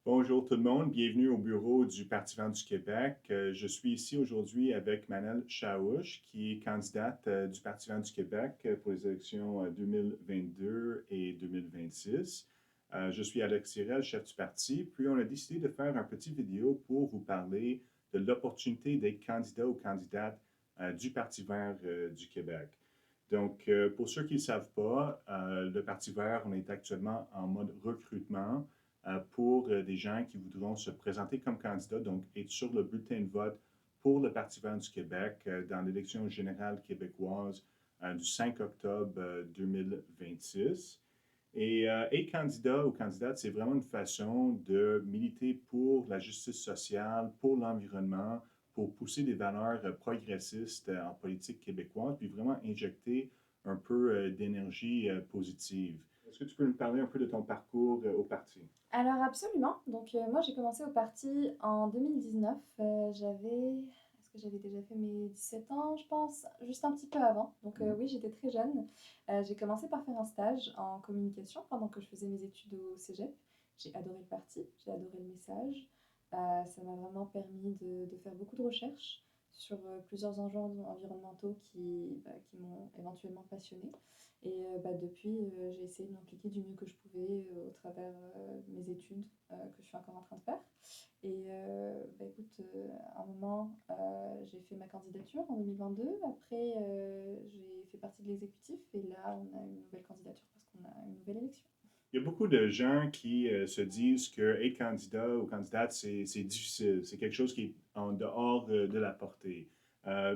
Bonjour tout le monde, bienvenue au bureau du Parti vert du Québec. Je suis ici aujourd'hui avec Manel Chaouche, qui est candidate du Parti vert du Québec pour les élections 2022 et 2026. Je suis Alex Sirel, chef du parti, puis on a décidé de faire un petit vidéo pour vous parler de l'opportunité d'être candidat ou candidate du Parti vert du Québec. Donc, pour ceux qui ne le savent pas, le Parti vert, on est actuellement en mode recrutement pour des gens qui voudront se présenter comme candidats, donc être sur le bulletin de vote pour le Parti vert du Québec dans l'élection générale québécoise du 5 octobre 2026. Et être candidat ou candidate, c'est vraiment une façon de militer pour la justice sociale, pour l'environnement, pour pousser des valeurs progressistes en politique québécoise, puis vraiment injecter un peu d'énergie positive. Est-ce que tu peux nous parler un peu de ton parcours au parti? Alors absolument. Moi j'ai commencé au parti en 2019. Est-ce que j'avais déjà fait mes 17 ans, je pense, juste un petit peu avant. Mhm. Oui, j'étais très jeune. J'ai commencé par faire un stage en communication pendant que je faisais mes études au Cégep. J'ai adoré le parti, j'ai adoré le message. Ça m'a vraiment permis de faire beaucoup de recherches sur plusieurs enjeux environnementaux qui m'ont éventuellement passionnée. Depuis, j'ai essayé de m'impliquer du mieux que je pouvais au travers mes études que je suis encore en train de faire. À un moment, j'ai fait ma candidature en 2022. Après, j'ai fait partie de l'exécutif. Et là, on a une nouvelle candidature parce qu'on a une nouvelle élection. Il y a beaucoup de gens qui se disent que être candidat ou candidate, c'est difficile. C'est quelque chose qui est en dehors de la portée.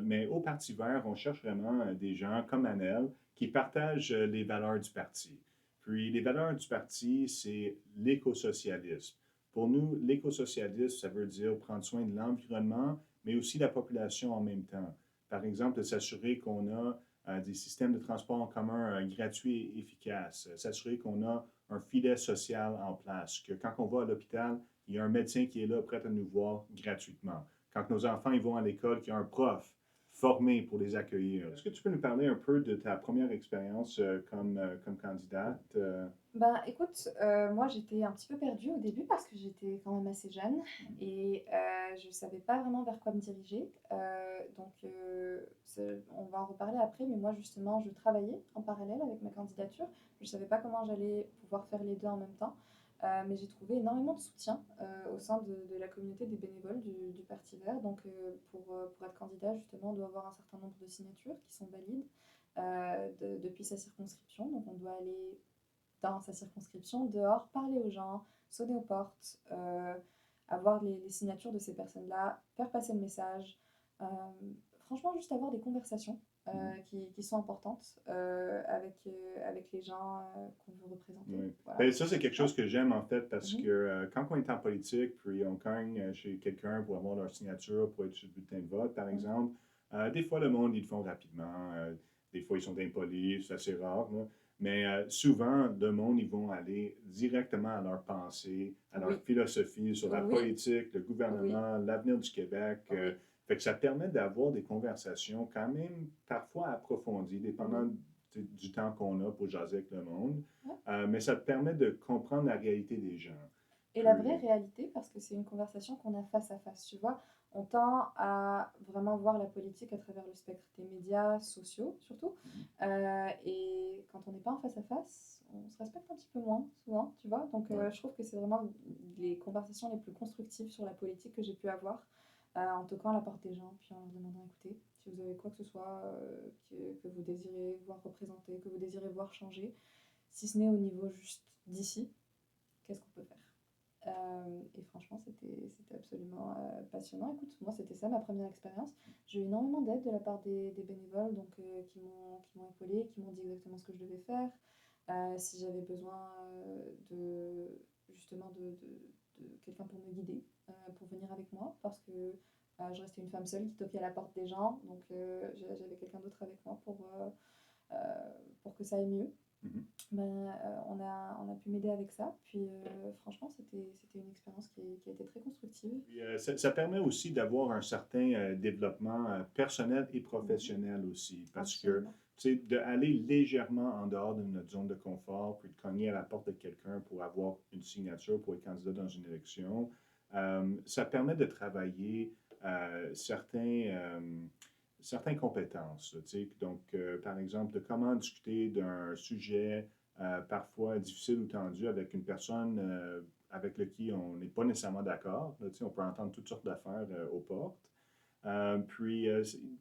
Mais au Parti vert, on cherche vraiment des gens comme Anel qui partagent les valeurs du parti. Puis les valeurs du parti, c'est l'écosocialisme. Pour nous, l'écosocialisme, ça veut dire prendre soin de l'environnement, mais aussi de la population en même temps. Par exemple, de s'assurer qu'on a des systèmes de transport en commun gratuits et efficaces, s'assurer qu'on a un filet social en place, que quand on va à l'hôpital, il y a un médecin qui est là prêt à nous voir gratuitement. Quand nos enfants ils vont à l'école, qu'il y a un prof formé pour les accueillir. Est-ce que tu peux nous parler un peu de ta première expérience comme candidate? Écoute, moi j'étais un petit peu perdue au début parce que j'étais quand même assez jeune et je ne savais pas vraiment vers quoi me diriger. On va en reparler après, mais moi justement je travaillais en parallèle avec ma candidature. Je ne savais pas comment j'allais pouvoir faire les deux en même temps, mais j'ai trouvé énormément de soutien au sein de la communauté des bénévoles du Parti Vert. Pour être candidat, justement, on doit avoir un certain nombre de signatures qui sont valides depuis sa circonscription. Donc on doit aller dans sa circonscription, dehors, parler aux gens, sonner aux portes, avoir les signatures de ces personnes-là, faire passer le message. Euh, Franchement, juste avoir des conversations qui sont importantes avec les gens qu'on veut représenter. Oui. Voilà. Ben, ça, c'est quelque Ouais. chose que j'aime en fait parce que Mhm. quand on est en politique, puis on cogne chez quelqu'un pour avoir leur signature, pour être sur le bulletin de vote, par Mhm. exemple, des fois, le monde, ils le font rapidement. Des fois, ils sont impolis, c'est assez rare. Là. Mais souvent, le monde, ils vont aller directement à leur pensée, à leur Oui, philosophie sur la oui, politique, le oui, gouvernement, l'avenir du Québec. oui, Fait que ça permet d'avoir des conversations quand même parfois approfondies, dépendant oui. du temps qu'on a pour jaser avec le monde. Ouais. Mais ça te permet de comprendre la réalité des gens. Et la vraie Puis, réalité, parce que c'est une conversation qu'on a face à face, tu vois, on tend à vraiment voir la politique à travers le spectre des médias sociaux, surtout. Et quand on n'est pas en face à face, on se respecte un petit peu moins, souvent, tu vois. ouais. Je trouve que c'est vraiment les conversations les plus constructives sur la politique que j'ai pu avoir, en toquant à la porte des gens, puis en leur demandant, écoutez, si vous avez quoi que ce soit que vous désirez voir représenter, que vous désirez voir changer, si ce n'est au niveau juste d'ici, qu'est-ce qu'on peut faire? Et franchement, c'était absolument passionnant. Écoute, moi, c'était ça ma première expérience. J'ai eu énormément d'aide de la part des bénévoles qui m'ont épaulé, qui m'ont dit exactement ce que je devais faire. Si j'avais besoin justement de quelqu'un pour me guider, pour venir avec moi, parce que je restais une femme seule qui toquait à la porte des gens. J'avais quelqu'un d'autre avec moi pour que ça aille mieux. Mhm. On a pu m'aider avec ça. Franchement, c'était une expérience qui a été très constructive. Puis, ça permet aussi d'avoir un certain développement personnel et Mhm. professionnel aussi. Parce que Absolument. tu sais, d'aller légèrement en dehors de notre zone de confort, puis de cogner à la porte de quelqu'un pour avoir une signature pour être candidat dans une élection, ça permet de travailler certaines compétences. Tu sais. Donc, par exemple, de comment discuter d'un sujet parfois difficile ou tendu avec une personne avec qui on n'est pas nécessairement d'accord. Tu sais, on peut entendre toutes sortes d'affaires aux portes. Puis,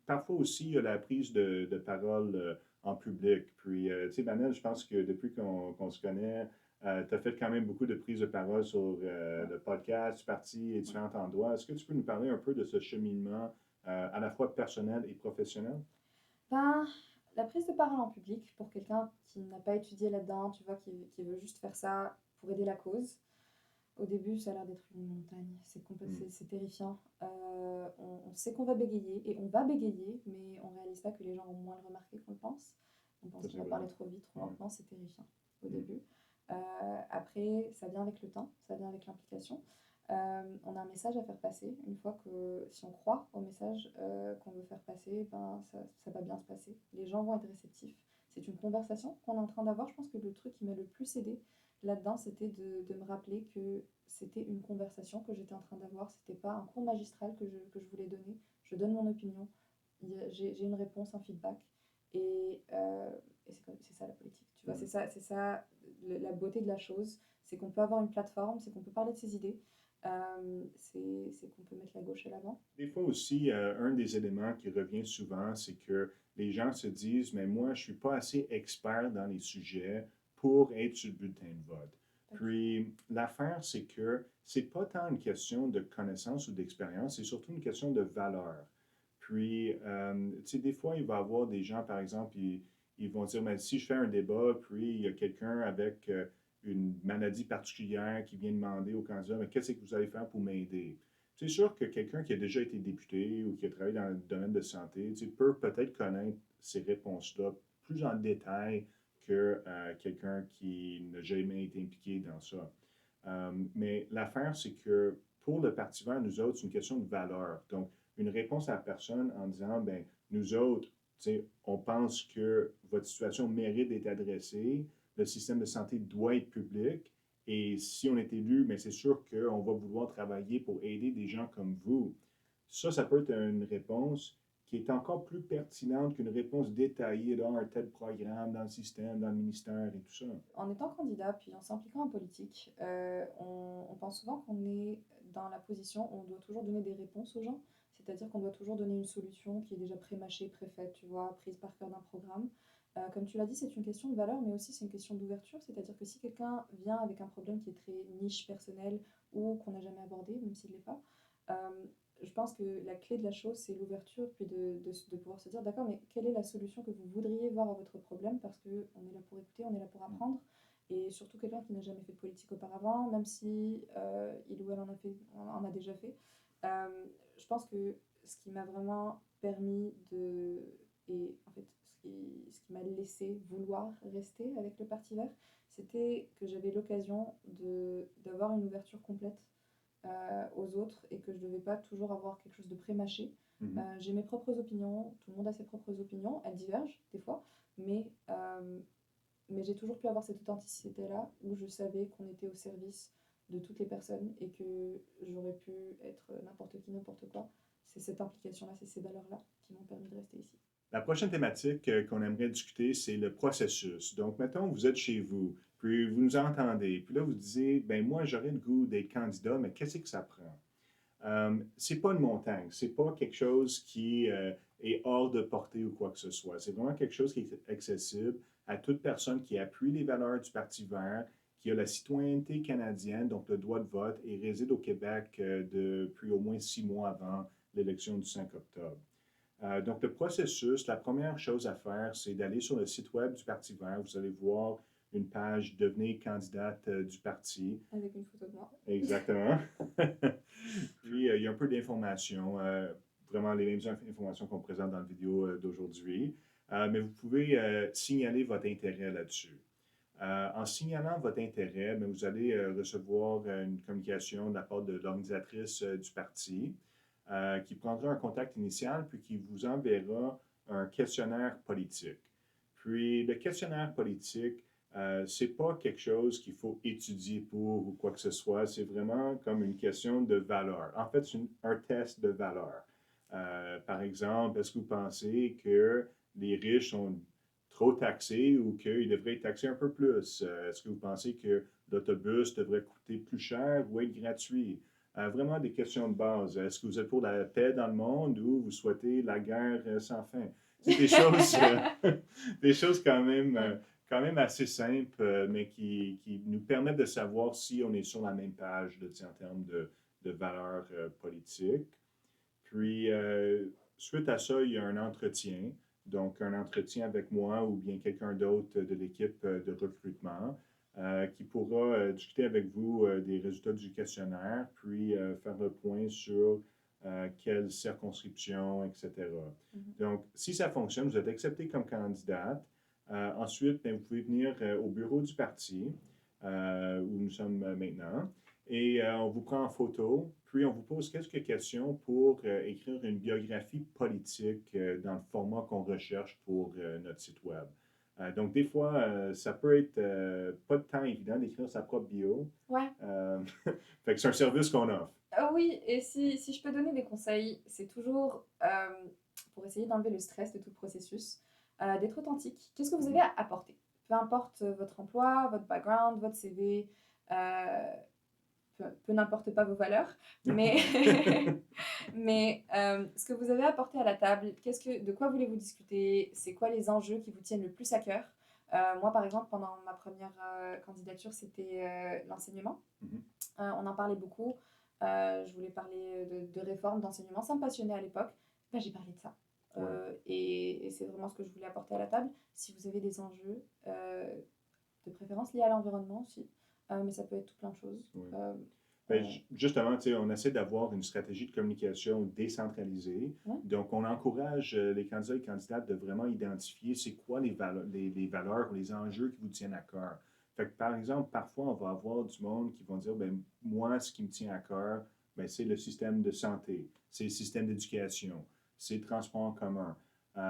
parfois aussi, il y a la prise de parole en public. Puis, tu sais, Manel, je pense que depuis qu'on se connaît, tu as fait quand même beaucoup de prises de parole sur Ouais. le podcast, du parti et différents endroits. Est-ce que tu peux nous parler un peu de ce cheminement à la fois personnel et professionnel? Ben, la prise de parole en public, pour quelqu'un qui n'a pas étudié là-dedans, tu vois, qui veut juste faire ça pour aider la cause, au début, ça a l'air d'être une montagne. Hmm, C'est terrifiant. On sait qu'on va bégayer et on va bégayer, mais on réalise pas que les gens vont moins le remarquer qu'on le pense. On pense ça, qu'on c'est va vrai. parler trop vite, trop Ouais. lentement, c'est terrifiant au Hmm, début. Après, ça vient avec le temps, ça vient avec l'implication. On a un message à faire passer. Une fois que, si on croit au message qu'on veut faire passer, ben, ça va bien se passer. Les gens vont être réceptifs. C'est une conversation qu'on est en train d'avoir. Je pense que le truc qui m'a le plus aidé là-dedans, c'était de me rappeler que c'était une conversation que j'étais en train d'avoir. C'était pas un cours magistral que je voulais donner. Je donne mon opinion. J'ai une réponse, un feedback. Et c'est ça la politique. Tu vois, hmm. c'est ça la beauté de la chose. C'est qu'on peut avoir une plateforme, c'est qu'on peut parler de ses idées. C'est qu'on peut mettre la gauche à l'avant. Des fois aussi, un des éléments qui revient souvent, c'est que les gens se disent, mais moi, je ne suis pas assez expert dans les sujets pour être sur le bulletin de vote. Pas du tout. Puis, l'affaire, c'est que c'est pas tant une question de connaissance ou d'expérience, c'est surtout une question de valeur. Puis, tu sais, des fois, il va y avoir des gens, par exemple, ils vont dire, mais si je fais un débat, puis il y a quelqu'un avec une maladie particulière qui vient demander au candidat, mais qu'est-ce que vous allez faire pour m'aider? C'est sûr que quelqu'un qui a déjà été député ou qui a travaillé dans le domaine de santé peut peut-être connaître ces réponses-là plus en détail que quelqu'un qui n'a jamais été impliqué dans ça. Mais l'affaire, c'est que pour le Parti vert, nous autres, c'est une question de valeur. Donc, une réponse à la personne en disant, ben, nous autres, on pense que votre situation mérite d'être adressée, le système de santé doit être public, et si on est élu, ben, c'est sûr qu'on va vouloir travailler pour aider des gens comme vous. Ça peut être une réponse qui est encore plus pertinente qu'une réponse détaillée dans un tel programme, dans le système, dans le ministère et tout ça. En étant candidat, puis en s'impliquant en politique, on pense souvent qu'on est dans la position où on doit toujours donner des réponses aux gens. C'est-à-dire qu'on doit toujours donner une solution qui est déjà pré-mâchée, préfaite, tu vois, prise par cœur d'un programme. Comme tu l'as dit, c'est une question de valeur, mais aussi c'est une question d'ouverture. C'est-à-dire que si quelqu'un vient avec un problème qui est très niche, personnel, ou qu'on n'a jamais abordé, même s'il ne l'est pas, euh, je pense que la clé de la chose, c'est l'ouverture, puis de pouvoir se dire, d'accord, mais quelle est la solution que vous voudriez voir à votre problème? Parce qu'on est là pour écouter, on est là pour apprendre. Et surtout quelqu'un qui n'a jamais fait de politique auparavant, même si il ou elle en a déjà fait. Je pense que ce qui m'a vraiment permis de... Et en fait, ce qui m'a laissé vouloir rester avec le Parti vert, c'était que j'avais l'occasion d'avoir une ouverture complète aux autres et que je ne devais pas toujours avoir quelque chose de pré-mâché. Mhm. J'ai mes propres opinions, tout le monde a ses propres opinions, elles divergent des fois, mais j'ai toujours pu avoir cette authenticité-là où je savais qu'on était au service de toutes les personnes et que j'aurais pu être n'importe qui, n'importe quoi. C'est cette implication-là, c'est ces valeurs-là qui m'ont permis de rester ici. La prochaine thématique qu'on aimerait discuter, c'est le processus. Donc, mettons, vous êtes chez vous, puis vous nous entendez, puis là, vous disiez, ben moi, j'aurais le goût d'être candidat, mais qu'est-ce que ça prend? C'est pas une montagne, c'est pas quelque chose qui est hors de portée ou quoi que ce soit. C'est vraiment quelque chose qui est accessible à toute personne qui appuie les valeurs du Parti vert, qui a la citoyenneté canadienne, donc le droit de vote, et réside au Québec depuis au moins 6 mois avant l'élection du 5 octobre. Donc, le processus, la première chose à faire, c'est d'aller sur le site web du Parti vert. Vous allez voir une page Devenir candidate du parti. Avec une photo de moi. Exactement. Puis, il y a un peu d'informations, vraiment les mêmes informations qu'on présente dans la vidéo d'aujourd'hui. Mais vous pouvez signaler votre intérêt là-dessus. En signalant votre intérêt, bien, vous allez recevoir une communication de la part de l'organisatrice du parti qui prendra un contact initial puis qui vous enverra un questionnaire politique. Puis le questionnaire politique, c'est pas quelque chose qu'il faut étudier pour ou quoi que ce soit. C'est vraiment comme une question de valeur. En fait, c'est un test de valeur. Par exemple, est-ce que vous pensez que les riches sont trop taxés ou qu'ils devraient être taxés un peu plus? Est-ce que vous pensez que l'autobus devrait coûter plus cher ou être gratuit? Vraiment des questions de base. Est-ce que vous êtes pour la paix dans le monde ou vous souhaitez la guerre sans fin? C'est des choses, des choses Ouais. quand même assez simples, mais qui nous permettent de savoir si on est sur la même page là, en termes de valeurs politiques. Puis, suite à ça, il y a un entretien. Donc, un entretien avec moi ou bien quelqu'un d'autre de l'équipe de recrutement qui pourra discuter avec vous des résultats du questionnaire, puis faire le point sur quelle circonscription, etc. Mhm. Donc, si ça fonctionne, vous êtes accepté comme candidate. Ensuite, ben, vous pouvez venir au bureau du parti où nous sommes maintenant et on vous prend en photo, puis on vous pose quelques questions pour écrire une biographie politique dans le format qu'on recherche pour notre site web. Donc, des fois, ça peut être pas de temps évident d'écrire sa propre bio. Ouais. Euh, fait que c'est un service qu'on offre. Oui, et si je peux donner des conseils, c'est toujours pour essayer d'enlever le stress de tout le processus, d'être authentique. Qu'est-ce que vous avez Mhm. à apporter? Peu importe votre emploi, votre background, votre CV, euh, peu n'importe pas vos valeurs, mais, mais ce que vous avez apporté à la table, de quoi voulez-vous discuter? C'est quoi les enjeux qui vous tiennent le plus à cœur? Moi, par exemple, pendant ma première candidature, c'était l'enseignement. Mhm. On en parlait beaucoup. Je voulais parler de réforme d'enseignement. Ça me passionnait à l'époque. Ben, j'ai parlé de ça. Ouais, Et c'est vraiment ce que je voulais apporter à la table. Si vous avez des enjeux, de préférence liés à l'environnement aussi, mais ça peut être tout plein de choses. ouais. Ben, On- justement, on essaie d'avoir une stratégie de communication décentralisée. ouais. Donc, on encourage les candidats et candidates de vraiment identifier c'est quoi les valeurs ou les enjeux qui vous tiennent à cœur. Fait que, par exemple, parfois, on va avoir du monde qui vont dire, ben, moi, ce qui me tient à cœur, ben, c'est le système de santé, c'est le système d'éducation, c'est le transport en commun.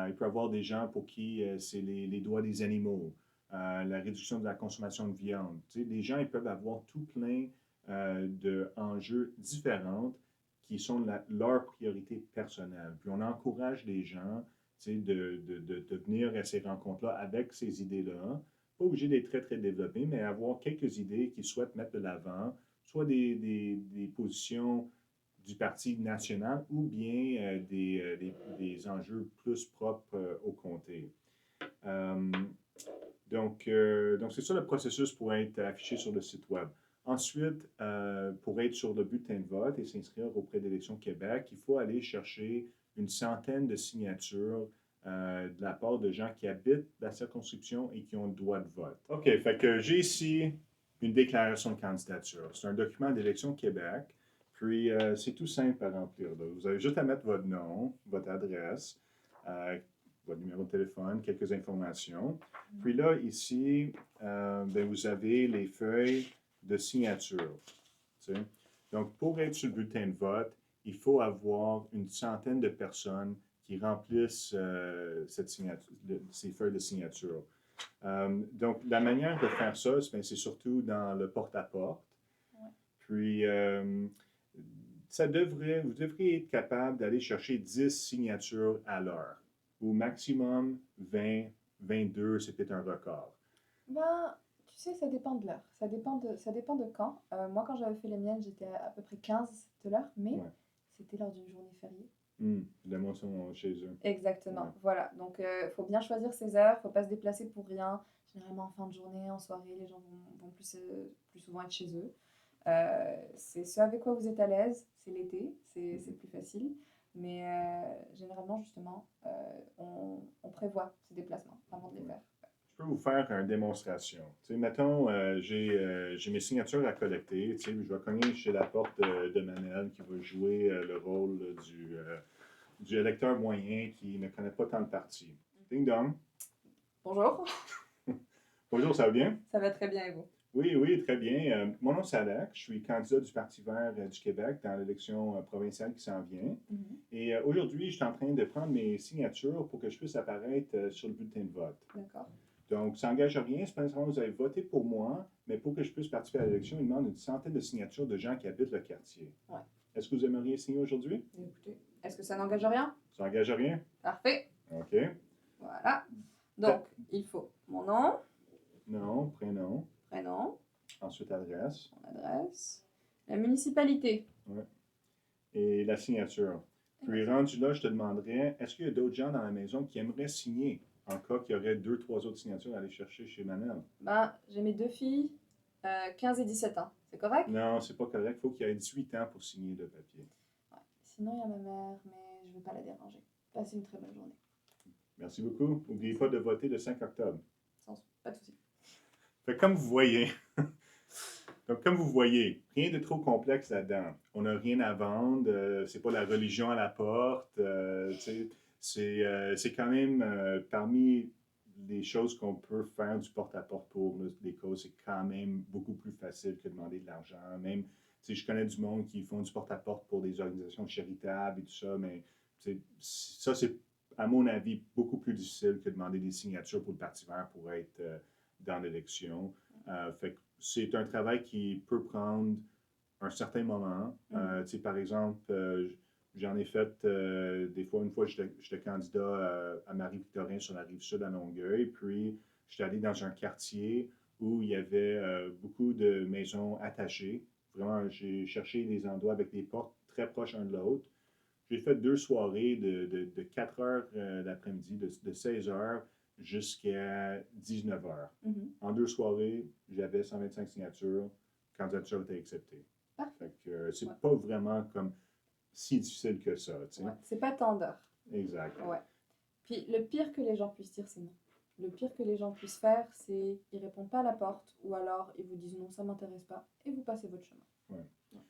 Il peut y avoir des gens pour qui c'est les droits des animaux, la réduction de la consommation de viande. Les gens, ils peuvent avoir tout plein d'enjeux différentes qui sont leur priorité personnelle. Puis on encourage les gens de venir à ces rencontres-là avec ces idées-là. Pas obligé d'être très, très développé, mais avoir quelques idées qu'ils souhaitent mettre de l'avant, soit des positions du Parti national ou bien des enjeux plus propres au comté. Euh, donc c'est ça le processus pour être affiché sur le site web. Ensuite, pour être sur le bulletin de vote et s'inscrire auprès d'Élections Québec, il faut aller chercher une centaine de signatures de la part de gens qui habitent la circonscription et qui ont le droit de vote. OK, fait que j'ai ici une déclaration de candidature. C'est un document d'Élections Québec. Puis, c'est tout simple à remplir. Là. Vous avez juste à mettre votre nom, votre adresse, votre numéro de téléphone, quelques informations. Puis là, ici, ben, vous avez les feuilles de signature. Tu sais. Donc, pour être sur le bulletin de vote, il faut avoir une centaine de personnes qui remplissent ces feuilles de signature. Donc, la manière de faire ça, ben, c'est surtout dans le porte-à-porte. Ouais. Puis, vous devriez être capable d'aller chercher 10 signatures à l'heure, ou maximum 20, 22, c'est peut-être un record. Ben, tu sais, ça dépend de l'heure. Ça dépend de quand. Moi, quand j'avais fait les miennes, j'étais à peu près 15 de l'heure, mais Ouais. c'était lors d'une journée fériée. Les mots sont chez eux. Ouais. Exactement, voilà. Donc, il faut bien choisir ses heures, faut pas se déplacer pour rien. Généralement, en fin de journée, en soirée, les gens vont plus souvent être chez eux. C'est ce avec quoi vous êtes à l'aise, c'est l'été, c'est plus facile. Mais généralement, justement, on prévoit ces déplacements avant de les Ouais. faire. Je peux vous faire une démonstration. Tu sais, mettons, j'ai mes signatures à collecter. Tu sais, je vais cogner chez la porte de Manel qui va jouer le rôle du électeur moyen qui ne connaît pas tant de partis. Ding dong. Bonjour, Bonjour, ça va bien? ça va très bien et vous? Oui, oui, très bien. Mon nom c'est Alex, je suis candidat du Parti vert du Québec dans l'élection provinciale qui s'en vient. Mhm. Et aujourd'hui, je suis en train de prendre mes signatures pour que je puisse apparaître sur le bulletin de vote. D'accord. Donc, ça n'engage à rien, c'est pas nécessairement que vous avez voté pour moi, mais pour que je puisse participer à l'élection, il demande une centaine de signatures de gens qui habitent le quartier. Ouais. Est-ce que vous aimeriez signer aujourd'hui? Écoutez, est-ce que ça n'engage à rien? Ça n'engage à rien? Parfait. OK. Voilà. Fait- Donc, il faut mon nom, nom, prénom, prénom, ensuite adresse, mon adresse, la municipalité. ouais, et la signature. Puis rendu là, je te demanderais, est-ce qu'il y a d'autres gens dans la maison qui aimeraient signer en cas qu'il y aurait deux, trois autres signatures à aller chercher chez Manel? Ben, j'ai mes deux filles, 15 et 17 ans. C'est correct? Non, c'est pas correct. Il faut qu'il y ait 18 ans pour signer le papier. Ouais. Sinon, il y a ma mère, mais je ne vais pas la déranger. Passez une très bonne journée. Merci beaucoup. N'oubliez pas de voter le 5 octobre. Pas de souci. Fait que comme vous voyez, donc comme vous voyez, rien de trop complexe là-dedans. On n'a rien à vendre, c'est pas la religion à la porte, c'est quand même parmi les choses qu'on peut faire du porte-à-porte pour des causes, c'est quand même beaucoup plus facile que de demander de l'argent. Même, je connais du monde qui font du porte-à-porte pour des organisations charitables et tout ça, mais ça, c'est, à mon avis, beaucoup plus difficile que de demander des signatures pour le Parti vert pour être dans l'élection. Fait que c'est un travail qui peut prendre un certain moment. Par exemple, j'en ai fait des fois, une fois, j'étais candidat à Marie-Victorin sur la rive sud à Longueuil, puis j'étais allé dans un quartier où il y avait beaucoup de maisons attachées. Vraiment, j'ai cherché des endroits avec des portes très proches l'un de l'autre. J'ai fait deux soirées de 4 heures l'après-midi, de 16 heures jusqu'à 19 heures. En deux soirées, j'avais 125 signatures, candidature était acceptée. Fait que c'est pas vraiment comme si difficile que ça, tu sais. Ouais, c'est pas tant d'heures. Exact. Ouais. Puis le pire que les gens puissent dire, c'est non. Le pire que les gens puissent faire, c'est ils répondent pas à la porte ou alors ils vous disent non, ça m'intéresse pas et vous passez votre chemin. Ouais.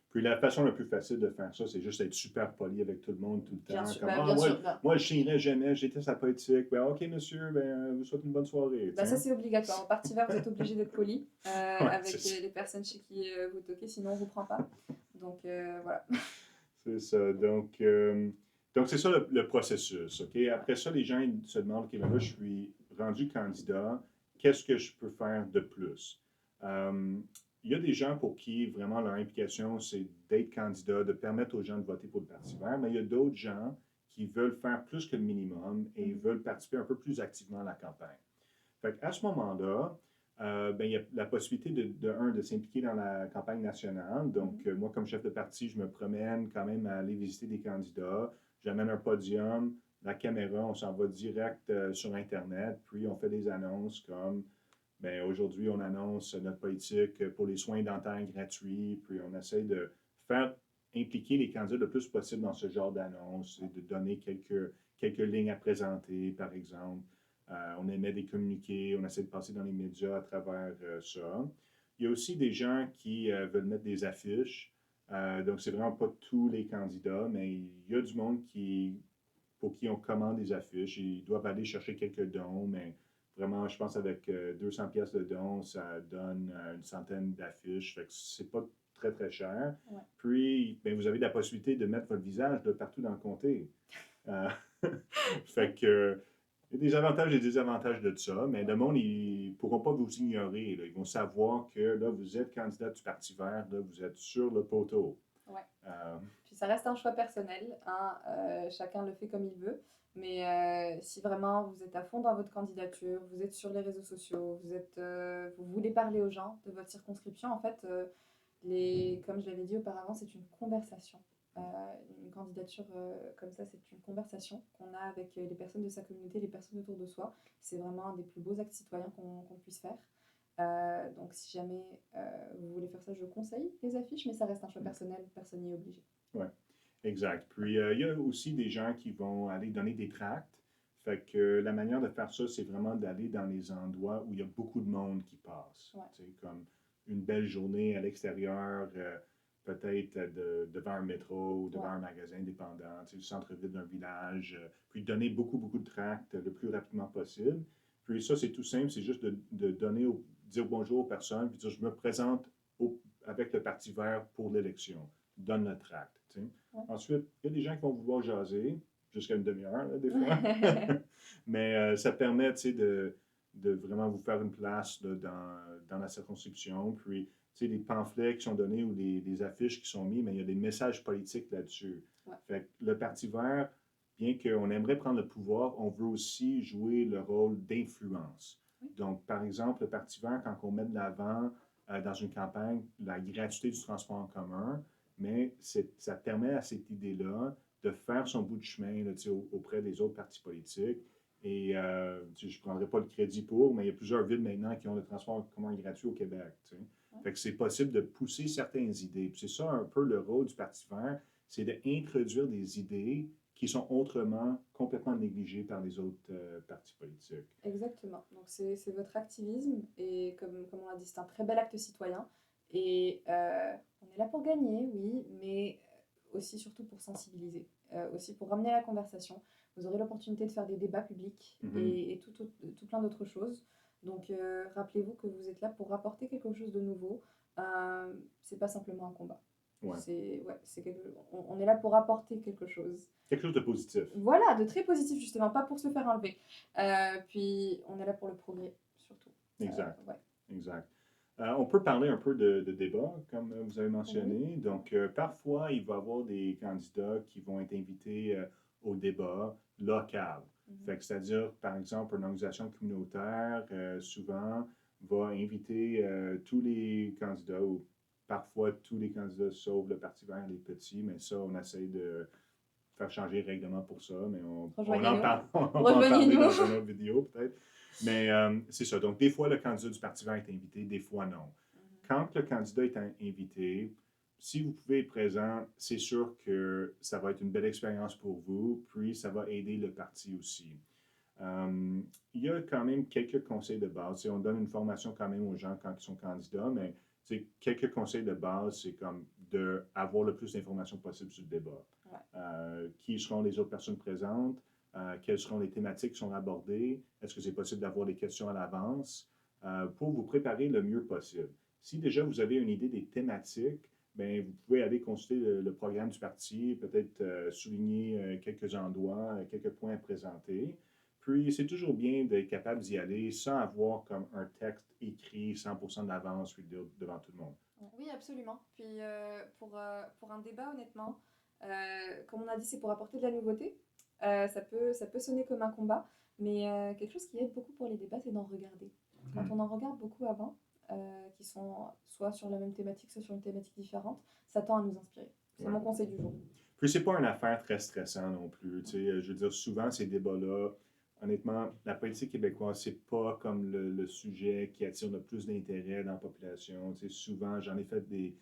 Puis la façon la plus facile de faire ça, c'est juste être super poli avec tout le monde tout le temps. Bien sûr, Comme, bah, bien sûr. moi, je signerai jamais, j'étais sa politique. Ben, OK, monsieur, ben, vous souhaitez une bonne soirée. Bah, ça, c'est obligatoire. Au Parti vert, vous êtes obligé d'être poli Ouais, avec les personnes chez qui vous toquez, sinon on vous prend pas. Donc voilà. C'est ça. Donc c'est ça le processus. OK? Après ça, les gens ils se demandent, OK, ben là, je suis rendu candidat, qu'est-ce que je peux faire de plus? Il y a des gens pour qui vraiment leur implication, c'est d'être candidat, de permettre aux gens de voter pour le Parti vert, mais il y a d'autres gens qui veulent faire plus que le minimum et veulent participer un peu plus activement à la campagne. Fait qu'à ce moment-là, ben, il y a la possibilité de s'impliquer dans la campagne nationale. Donc, moi, comme chef de parti, je me promène quand même à aller visiter des candidats. J'amène un podium, la caméra, on s'en va direct sur Internet, puis on fait des annonces comme, ben, aujourd'hui, on annonce notre politique pour les soins dentaires gratuits, puis on essaie de faire impliquer les candidats le plus possible dans ce genre d'annonces et de donner quelques lignes à présenter, par exemple. On émet des communiqués, on essaie de passer dans les médias à travers ça. Il y a aussi des gens qui veulent mettre des affiches. Donc, c'est vraiment pas tous les candidats, mais il y a du monde pour qui on commande des affiches. Ils doivent aller chercher quelques dons, mais vraiment, je pense avec 200 pièces de dons, ça donne une centaine d'affiches. Fait que c'est pas très, très cher. Ouais. Puis, ben, vous avez la possibilité de mettre votre visage de partout dans le comté. Fait que il y a des avantages et des désavantages de ça, mais le monde, ils ne pourront pas vous ignorer. Là. Ils vont savoir que là, vous êtes candidat du Parti vert, là, vous êtes sur le poteau. Ouais. Puis ça reste un choix personnel, hein, chacun le fait comme il veut. Mais si vraiment vous êtes à fond dans votre candidature, vous êtes sur les réseaux sociaux, vous voulez parler aux gens de votre circonscription, en fait, comme je l'avais dit auparavant, c'est une conversation. Une candidature comme ça, c'est une conversation qu'on a avec les personnes de sa communauté, les personnes autour de soi. C'est vraiment un des plus beaux actes citoyens qu'on puisse faire. Donc si jamais vous voulez faire ça, je conseille les affiches, mais ça reste un choix personnel, personne n'y est obligé. Oui, exact. Puis il y a aussi des gens qui vont aller donner des tracts. Fait que la manière de faire ça, c'est vraiment d'aller dans les endroits où il y a beaucoup de monde qui passe. Ouais. Comme une belle journée à l'extérieur, peut-être devant un métro ou devant un magasin dépendant, le centre-ville d'un village, puis donner beaucoup, beaucoup de tracts le plus rapidement possible. Puis ça, c'est tout simple, c'est juste de donner dire bonjour aux personnes, puis dire je me présente avec le Parti vert pour l'élection. Donne le tract. Tu sais. Ouais. Ensuite, il y a des gens qui vont vouloir jaser, jusqu'à une demi-heure, là, des fois. Ouais. Mais ça permet, tu sais, de vraiment vous faire une place là, dans la circonscription. Puis, tu sais, les pamphlets qui sont donnés ou les affiches qui sont mis, mais il y a des messages politiques là-dessus. Ouais. Fait que le Parti vert, bien qu'on aimerait prendre le pouvoir, on veut aussi jouer le rôle d'influence. Oui. Donc, par exemple, le Parti vert, quand on met de l'avant dans une campagne la gratuité du transport en commun, mais ça permet à cette idée-là de faire son bout de chemin là, auprès des autres partis politiques. Et je ne prendrai pas le crédit pour, mais il y a plusieurs villes maintenant qui ont le transport en commun gratuit au Québec. Ouais. Fait que c'est possible de pousser certaines idées. Puis c'est ça un peu le rôle du Parti vert, c'est d'introduire des idées qui sont autrement complètement négligées par les autres partis politiques. Exactement. Donc c'est votre activisme et comme on l'a dit, c'est un très bel acte citoyen. Et on est là pour gagner, oui, mais aussi surtout pour sensibiliser, aussi pour ramener la conversation. Vous aurez l'opportunité de faire des débats publics Mhm. et tout plein d'autres choses. Donc rappelez-vous que vous êtes là pour rapporter quelque chose de nouveau. C'est pas simplement un combat. Ouais. On est là pour apporter quelque chose. Quelque chose de positif. Voilà, de très positif justement, pas pour se faire enlever. Puis on est là pour le progrès, surtout. Exact. Ouais. Exact. On peut parler un peu de débat, comme vous avez Oui. mentionné. Donc, parfois, il va y avoir des candidats qui vont être invités au débat local. Fait que c'est-à-dire, par exemple, une organisation communautaire, souvent, va inviter tous les candidats, ou parfois tous les candidats, sauf le Parti vert, les petits, mais ça, on essaie de faire changer le règlement pour ça, mais on en parle, on va en parler Rejoignez-nous. dans une autre vidéo, peut-être. Mais c'est ça. Donc, des fois, le candidat du Parti vert est invité, des fois, non. Quand le candidat est invité, si vous pouvez être présent, c'est sûr que ça va être une belle expérience pour vous, puis ça va aider le parti aussi. Il y a quand même quelques conseils de base. On donne une formation quand même aux gens quand ils sont candidats, mais quelques conseils de base, c'est comme d'avoir le plus d'informations possible sur le débat. Ouais. Qui seront les autres personnes présentes? Quelles seront les thématiques qui sont abordées? Est-ce que c'est possible d'avoir des questions à l'avance pour vous préparer le mieux possible? Si déjà vous avez une idée des thématiques, bien, vous pouvez aller consulter le programme du parti, peut-être souligner quelques endroits, quelques points à présenter. Puis, c'est toujours bien d'être capable d'y aller sans avoir comme un texte écrit 100% de l'avance devant tout le monde. Oui, absolument. Puis pour un débat, honnêtement, comme on a dit, c'est pour apporter de la nouveauté. Ça peut sonner comme un combat, mais quelque chose qui aide beaucoup pour les débats, c'est d'en regarder. Quand on en regarde beaucoup avant, qui sont soit sur la même thématique, soit sur une thématique différente, ça tend à nous inspirer. C'est Ouais. mon conseil du jour. Puis, c'est pas une affaire très stressante non plus. Je veux dire, souvent, ces débats-là, honnêtement, la politique québécoise, c'est pas comme le sujet qui attire le plus d'intérêt dans la population. Souvent, j'en ai fait des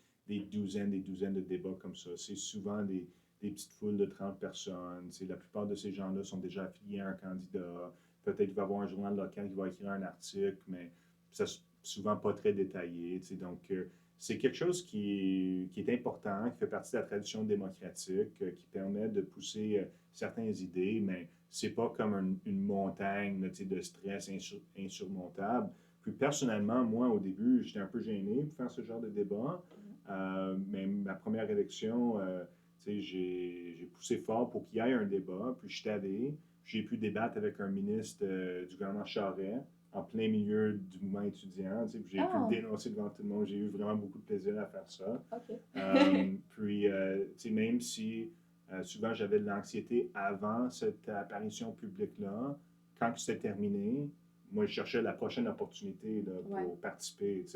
douzaines de débats comme ça. C'est souvent des petites foules de 30 personnes. La plupart de ces gens-là sont déjà affiliés à un candidat. Peut-être qu'il va y avoir un journal local qui va écrire un article, mais ça souvent pas très détaillé. Donc, c'est quelque chose qui est important, qui fait partie de la tradition démocratique, qui permet de pousser certaines idées, mais c'est pas comme une montagne là, de stress insurmontable. Puis personnellement, moi, au début, j'étais un peu gêné pour faire ce genre de débat, mais ma première élection, j'ai poussé fort pour qu'il y ait un débat, puis je suis allé, j'ai pu débattre avec un ministre du gouvernement Charest, en plein milieu du mouvement étudiant. J'ai pu le dénoncer devant tout le monde. J'ai eu vraiment beaucoup de plaisir à faire ça. Okay. Puis, même si souvent j'avais de l'anxiété avant cette apparition publique-là, quand c'était terminé, moi, je cherchais la prochaine opportunité là, pour participer.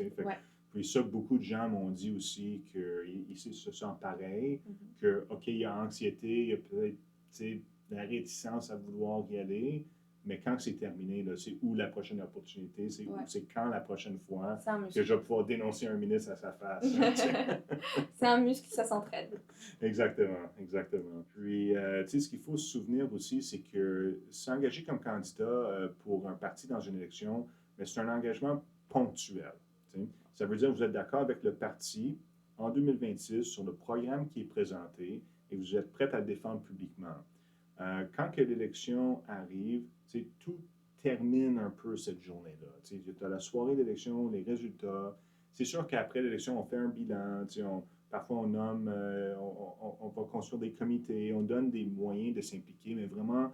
Puis ça, beaucoup de gens m'ont dit aussi qu'ils se sentent pareil, que, OK, il y a anxiété, il y a peut-être de la réticence à vouloir y aller, mais quand c'est terminé, là, c'est où la prochaine opportunité, c'est quand la prochaine fois que je vais pouvoir dénoncer un ministre à sa face. C'est un muscle, ça s'entraîne. Exactement, exactement. Puis, ce qu'il faut se souvenir aussi, c'est que s'engager comme candidat pour un parti dans une élection, mais c'est un engagement ponctuel. T'sais. Ça veut dire que vous êtes d'accord avec le parti en 2026 sur le programme qui est présenté et vous êtes prêt à le défendre publiquement. Quand que l'élection arrive, tout termine un peu cette journée-là. Tu as la soirée d'élection, les résultats. C'est sûr qu'après l'élection, on fait un bilan. Parfois, on nomme, on va construire des comités, on donne des moyens de s'impliquer, mais vraiment,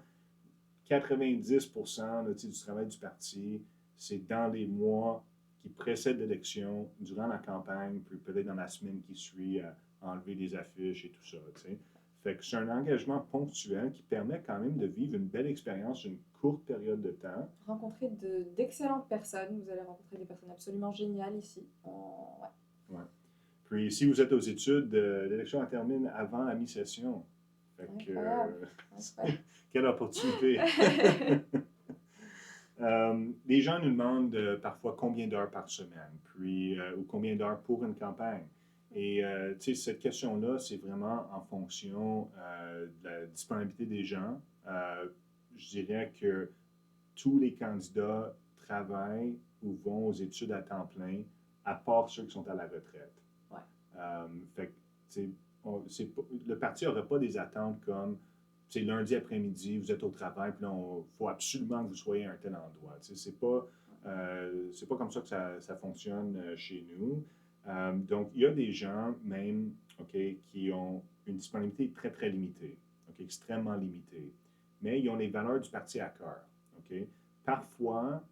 90% là, du travail du parti, c'est dans les mois qui précèdent l'élection, durant la campagne, puis peut-être dans la semaine qui suit, à enlever des affiches et tout ça. T'sais. Fait que c'est un engagement ponctuel qui permet quand même de vivre une belle expérience, une courte période de temps. Rencontrer d'excellentes personnes. Vous allez rencontrer des personnes absolument géniales ici. Ouais. Ouais. Puis si vous êtes aux études, l'élection termine avant la mi-session. Fait que, quelle opportunité! Les gens nous demandent parfois combien d'heures par semaine, puis ou combien d'heures pour une campagne. Et cette question-là, c'est vraiment en fonction de la disponibilité des gens. Je dirais que tous les candidats travaillent ou vont aux études à temps plein, à part ceux qui sont à la retraite. Ouais. Fait que, le parti n'aurait pas des attentes comme c'est lundi après-midi, vous êtes au travail, puis là, il faut absolument que vous soyez à un tel endroit. C'est pas comme ça que ça fonctionne chez nous. Donc, il y a des gens même qui ont une disponibilité très, très limitée, extrêmement limitée, mais ils ont les valeurs du parti à cœur. Parfois,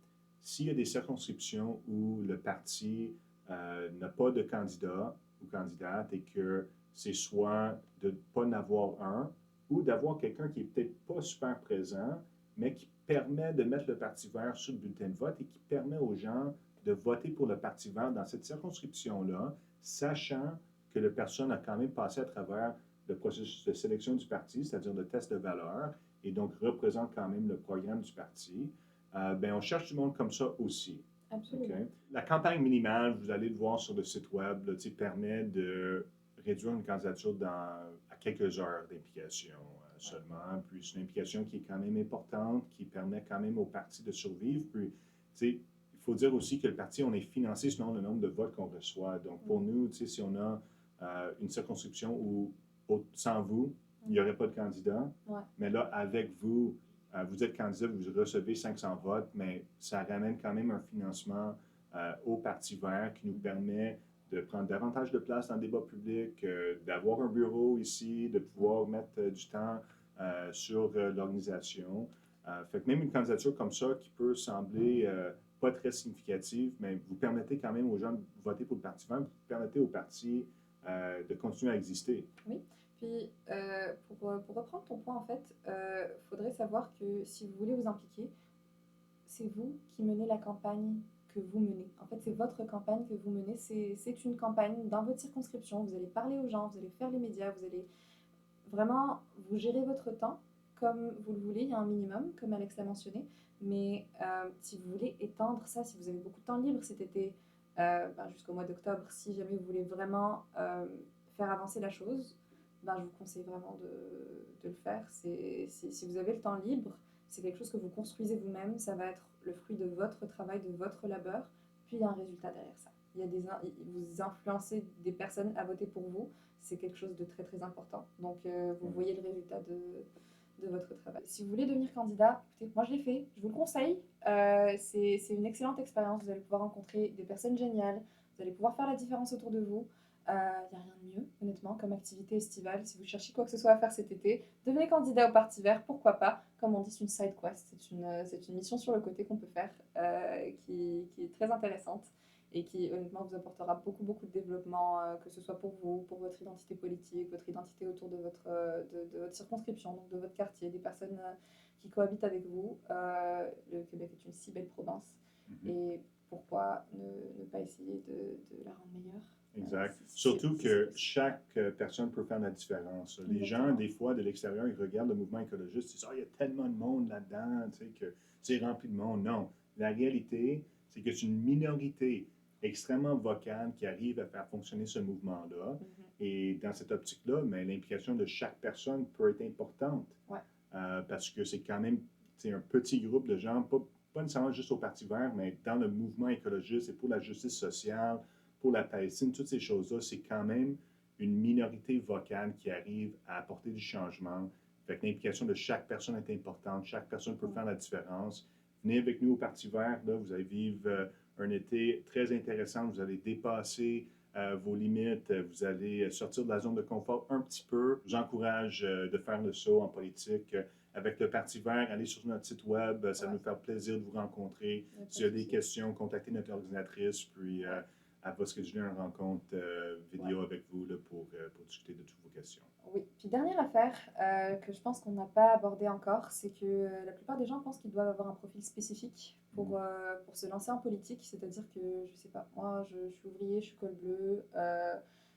s'il y a des circonscriptions où le parti n'a pas de candidat ou candidate et que c'est soit de ne pas en avoir un, ou d'avoir quelqu'un qui n'est peut-être pas super présent, mais qui permet de mettre le Parti vert sur le bulletin de vote et qui permet aux gens de voter pour le Parti vert dans cette circonscription-là, sachant que la personne a quand même passé à travers le processus de sélection du parti, c'est-à-dire le test de valeur, et donc représente quand même le programme du parti. On cherche du monde comme ça aussi. Absolument. La campagne minimale, vous allez le voir sur le site web, là, permet de réduire une candidature à quelques heures d'implication seulement. Puis c'est une implication qui est quand même importante, qui permet quand même au parti de survivre. Puis, il faut dire aussi que le parti, on est financé selon le nombre de votes qu'on reçoit. Donc, pour nous, si on a une circonscription où, sans vous, il n'y aurait pas de candidat, mais là, avec vous, vous êtes candidat, vous recevez 500 votes, mais ça ramène quand même un financement au Parti vert qui nous permet de prendre davantage de place dans le débat public, d'avoir un bureau ici, de pouvoir mettre du temps sur l'organisation. Fait que même une candidature comme ça qui peut sembler pas très significative, mais vous permettez quand même aux gens de voter pour le Parti vert, vous permettez au parti de continuer à exister. Oui. Puis, pour reprendre ton point, en fait, faudrait savoir que si vous voulez vous impliquer, c'est vous qui menez la campagne que vous menez. En fait, c'est votre campagne que vous menez. C'est une campagne dans votre circonscription. Vous allez parler aux gens, vous allez faire les médias, vous allez vraiment vous gérez votre temps comme vous le voulez. Il y a un minimum, comme Alex l'a mentionné. Mais si vous voulez étendre ça, si vous avez beaucoup de temps libre cet été, jusqu'au mois d'octobre, si jamais vous voulez vraiment faire avancer la chose, je vous conseille vraiment de le faire. Si vous avez le temps libre, c'est quelque chose que vous construisez vous-même, ça va être le fruit de votre travail, de votre labeur, puis il y a un résultat derrière ça. Vous influencez des personnes à voter pour vous, c'est quelque chose de très très important. Donc vous voyez le résultat de votre travail. Si vous voulez devenir candidat, écoutez, moi je l'ai fait, je vous le conseille. C'est une excellente expérience, vous allez pouvoir rencontrer des personnes géniales, vous allez pouvoir faire la différence autour de vous. Il n'y a rien de mieux, honnêtement, comme activité estivale. Si vous cherchez quoi que ce soit à faire cet été, devenez candidat au Parti vert, pourquoi pas. Comme on dit, c'est une side quest, c'est une mission sur le côté qu'on peut faire, qui est très intéressante et qui, honnêtement, vous apportera beaucoup, beaucoup de développement, que ce soit pour vous, pour votre identité politique, votre identité autour de votre circonscription, donc de votre quartier, des personnes qui cohabitent avec vous. Le Québec est une si belle province. Et pourquoi ne pas essayer de la rendre meilleure? Exact. Surtout que chaque personne peut faire la différence. Les gens, des fois, de l'extérieur, ils regardent le mouvement écologiste, ils disent « Ah, il y a tellement de monde là-dedans, tu sais, que c'est rempli de monde. » Non. La réalité, c'est que c'est une minorité extrêmement vocale qui arrive à faire fonctionner ce mouvement-là. Et dans cette optique-là, mais l'implication de chaque personne peut être importante. Parce que c'est quand même un petit groupe de gens, pas nécessairement juste au Parti vert, mais dans le mouvement écologiste et pour la justice sociale, pour la Palestine, toutes ces choses-là, c'est quand même une minorité vocale qui arrive à apporter du changement. Fait que l'implication de chaque personne est importante, chaque personne peut faire la différence. venez avec nous au Parti vert. Là, vous allez vivre un été très intéressant. Vous allez dépasser vos limites. Vous allez sortir de la zone de confort un petit peu. Je vous encourage de faire le saut en politique. Avec le Parti vert, allez sur notre site web. Ça va Ouais, nous faire plaisir de vous rencontrer. il n'y a pas S'il de y a des souci. questions, contactez notre coordinatrice. Puis, Ouais, elle va scheduler une rencontre ouais. vidéo avec vous là, pour discuter de toutes vos questions. Oui. Puis dernière affaire que je pense qu'on n'a pas abordé encore, c'est que la plupart des gens pensent qu'ils doivent avoir un profil spécifique pour se lancer en politique. C'est-à-dire que, je sais pas, moi je suis ouvrier, je suis col bleu,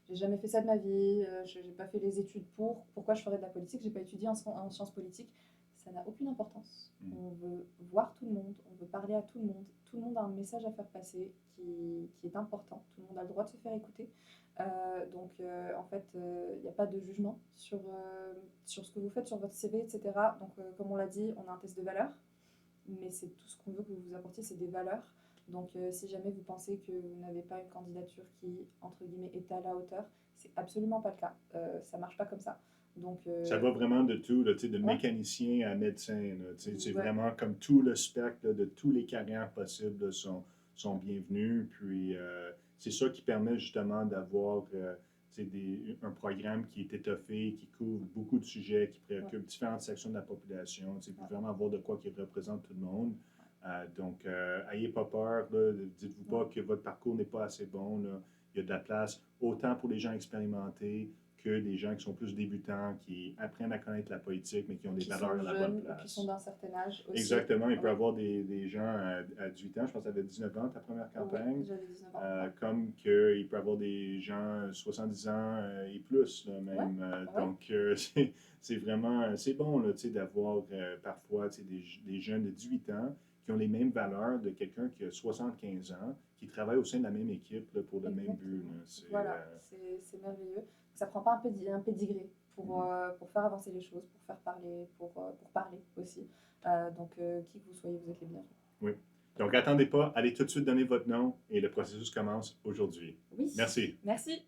j'ai jamais fait ça de ma vie, je n'ai pas fait les études pour. Pourquoi je ferais de la politique? J'ai pas étudié en sciences politiques. Ça n'a aucune importance. Mm. On veut voir tout le monde, on veut parler à tout le monde. Tout le monde a un message à faire passer qui est important. Tout le monde a le droit de se faire écouter. En fait, il n'y a pas de jugement sur ce que vous faites, sur votre CV, etc. Donc, comme on l'a dit, on a un test de valeur, mais c'est tout ce qu'on veut que vous apportiez, c'est des valeurs. Donc, si jamais vous pensez que vous n'avez pas une candidature qui, entre guillemets, est à la hauteur, c'est absolument pas le cas. Ça marche pas comme ça. Donc, Ça va vraiment de tout, là, de ouais, mécanicien à médecin. Là, c'est ouais, vraiment comme tout le spectre là, de tous les carrières possibles là, sont bienvenus. Puis c'est ça qui permet justement d'avoir un programme qui est étoffé, qui couvre beaucoup de sujets, qui ouais, préoccupe différentes sections de la population, pour ouais, vraiment avoir de quoi qui représente tout le monde. Ayez pas peur, là, dites-vous ouais, pas que votre parcours n'est pas assez bon. Là. Il y a de la place autant pour les gens expérimentés que des gens qui sont plus débutants, qui apprennent à connaître la politique, mais qui ont ou des qui sont valeurs à la bonne jeunes, ou qui sont place. d'un certain âge aussi. Exactement, il peut y Oui, avoir des gens à 18 ans, je pense que tu avais 19 ans ta première oui, campagne, j'avais 19 ans. Ouais, comme qu'il peut y avoir des gens 70 ans et plus là, ouais, même. ouais, C'est vraiment, c'est bon là, d'avoir parfois des jeunes de 18 ans qui ont les mêmes valeurs de quelqu'un qui a 75 ans, qui travaille au sein de la même équipe là, pour le même but. exactement. Là. Voilà, c'est merveilleux. Ça prend pas un pédigré pour faire avancer les choses, pour faire parler, pour parler aussi. Qui que vous soyez, vous êtes les bienvenus. Oui. Donc, attendez pas, allez tout de suite donner votre nom et le processus commence aujourd'hui. Oui, Merci. merci.